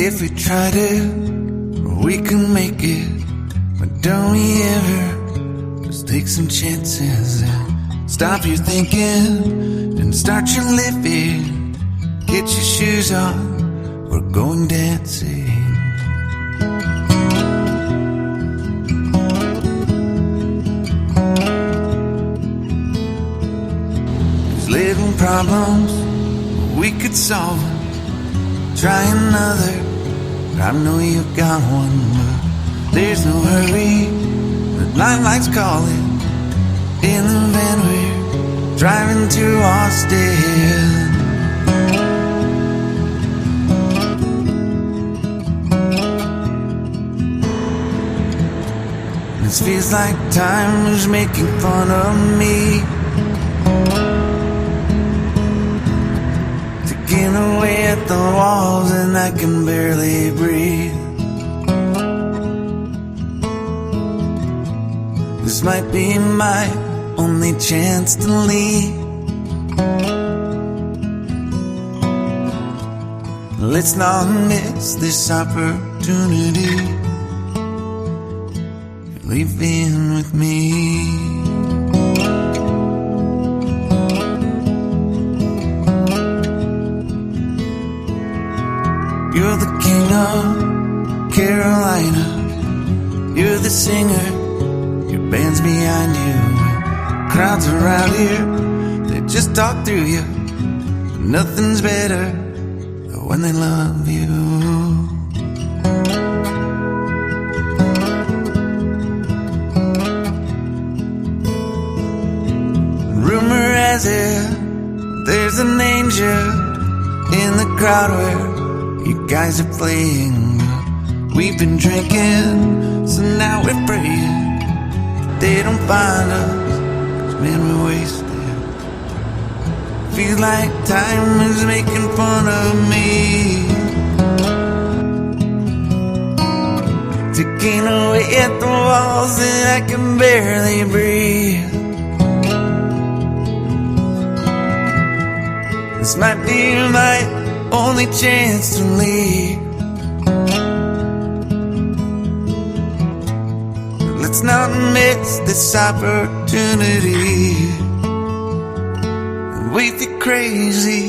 If we try to, we can make it. But don't we ever just take some chances and stop your thinking and start your living. Get your shoes on, we're going dancing. 'Cause little problems, we could solve them. Try another, I know you've got one, but there's no hurry. The night lights calling in the van we're driving to Austin. This feels like time is making fun of me, taking away at the walls and I can barely breathe. This might be my only chance to leave. Let's not miss this opportunity. Leave in with me. You're the king of Carolina. You're the singer, your band's behind you. Crowds around here, they just talk through you. Nothing's better than when they love you. Rumor has it, there's an angel in the crowd where you guys are playing. We've been drinking, so now we're praying they don't find us, 'cause man, we're wasted. Feels like time is making fun of me, taking away at the walls and I can barely breathe. This might be my only chance to leave. Let's not miss this opportunity. We feel crazy.